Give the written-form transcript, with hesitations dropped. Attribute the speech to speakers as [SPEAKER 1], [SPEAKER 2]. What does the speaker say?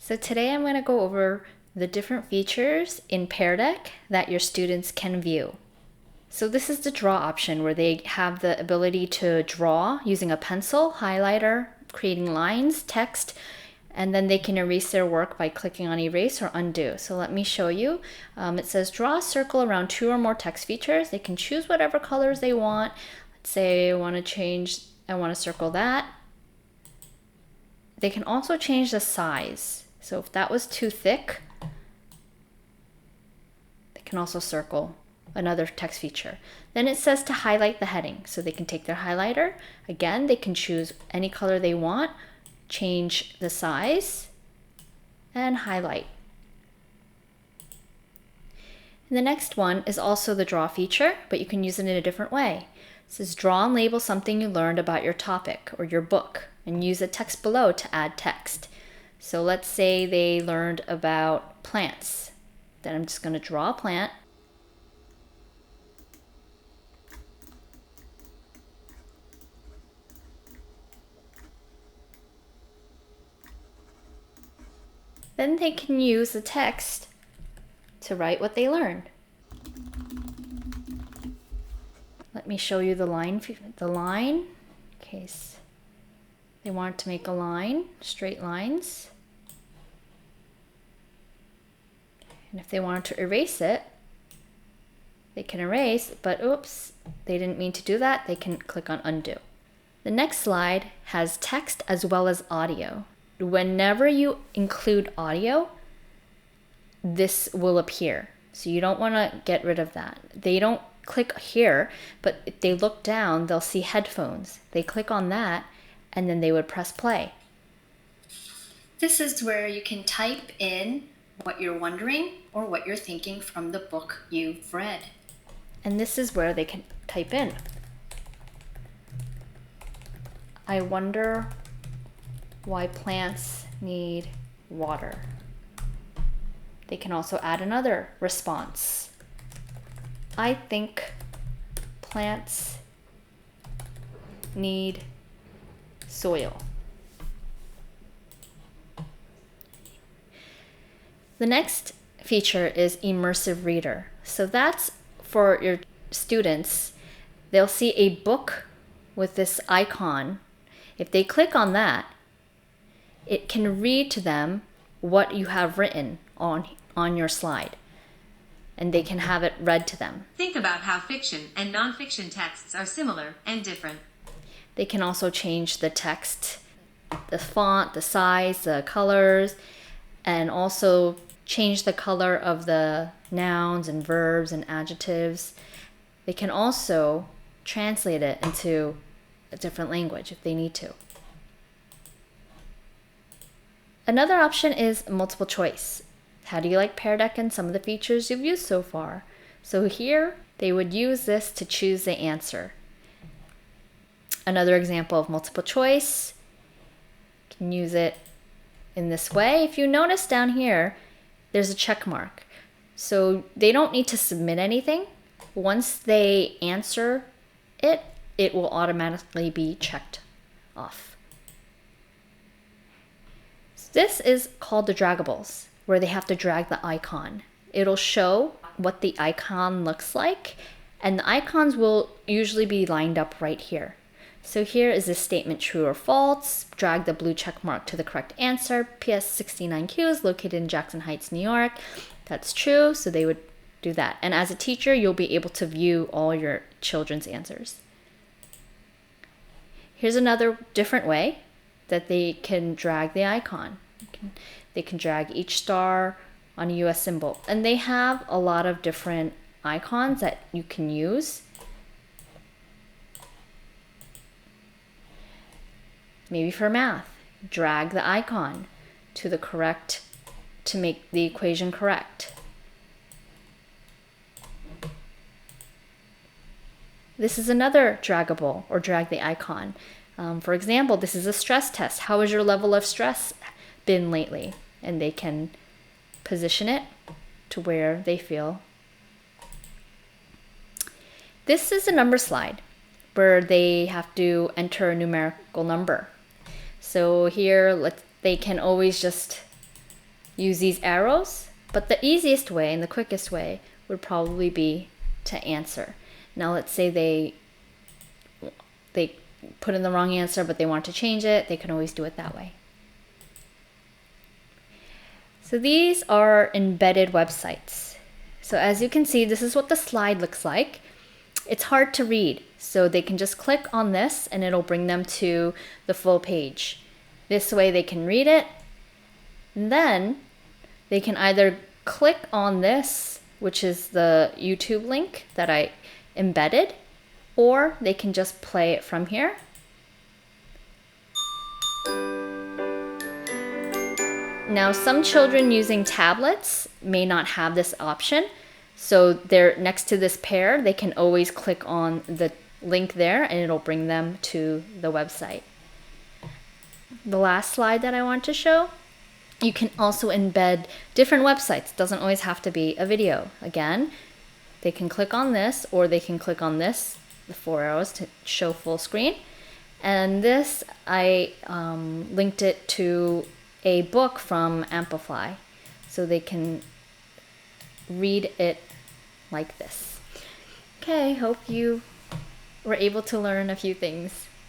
[SPEAKER 1] So today I'm going to go over the different features in Pear Deck that your students can view. So this is the draw option where they have the ability to draw using a pencil, highlighter, creating lines, text, and then they can erase their work by clicking on erase or undo. So let me show you. It says draw a circle around 2 or more text features. They can choose whatever colors they want. Let's say I want to circle that. They can also change the size. So if that was too thick, they can also circle another text feature. Then it says to highlight the heading. So they can take their highlighter. Again, they can choose any color they want, change the size, and highlight. And the next one is also the draw feature, but you can use it in a different way. It says draw and label something you learned about your topic or your book, and use the text below to add text. So let's say they learned about plants. Then I'm just going to draw a plant. Then they can use the text to write what they learned. Let me show you the line in case they want to make a line, straight lines. And if they wanted to erase it, they can erase, but oops, they didn't mean to do that. They can click on undo. The next slide has text as well as audio. Whenever you include audio, this will appear. So you don't want to get rid of that. They don't click here, but if they look down, they'll see headphones. They click on that, and then they would press play. This is where you can type in what you're wondering or what you're thinking from the book you've read. And this is where they can type in, I wonder why plants need water. They can also add another response. I think plants need soil. The next feature is Immersive Reader. So that's for your students. They'll see a book with this icon. If they click on that, it can read to them what you have written on your slide, and they can have it read to them.
[SPEAKER 2] Think about how fiction and nonfiction texts are similar and different.
[SPEAKER 1] They can also change the text, the font, the size, the colors, and also change the color of the nouns and verbs and adjectives. They can also translate it into a different language if they need to. Another option is multiple choice. How do you like Pear Deck and some of the features you've used so far? So here, they would use this to choose the answer. Another example of multiple choice, you can use it in this way. If you notice down here, there's a check mark. So they don't need to submit anything. Once they answer it, it will automatically be checked off. This is called the Draggables, where they have to drag the icon. It'll show what the icon looks like, and the icons will usually be lined up right here. So here is the statement true or false. Drag the blue check mark to the correct answer. PS 69Q is located in Jackson Heights, New York. That's true, so they would do that. And as a teacher, you'll be able to view all your children's answers. Here's another different way that they can drag the icon. They can drag each star on a US symbol. And they have a lot of different icons that you can use. Maybe for math, drag the icon to the correct, to make the equation correct. This is another draggable, or drag the icon. For example, this is a stress test. How has your level of stress been lately? And they can position it to where they feel. This is a number slide where they have to enter a numerical number. So here, they can always just use these arrows, but the easiest way and the quickest way would probably be to answer. Now let's say they put in the wrong answer, but they want to change it, they can always do it that way. So these are embedded websites. So as you can see, this is what the slide looks like. It's hard to read, so they can just click on this and it'll bring them to the full page. This way they can read it, and then they can either click on this, which is the YouTube link that I embedded, or they can just play it from here. Now, some children using tablets may not have this option, so they're next to this Pear, they can always click on the link there and it'll bring them to the website. The last slide that I want to show, you can also embed different websites. It doesn't always have to be a video. Again, they can click on this or they can click on this, the 4 arrows to show full screen. And this, I linked it to a book from Amplify, so they can read it like this. Okay, hope you were able to learn a few things.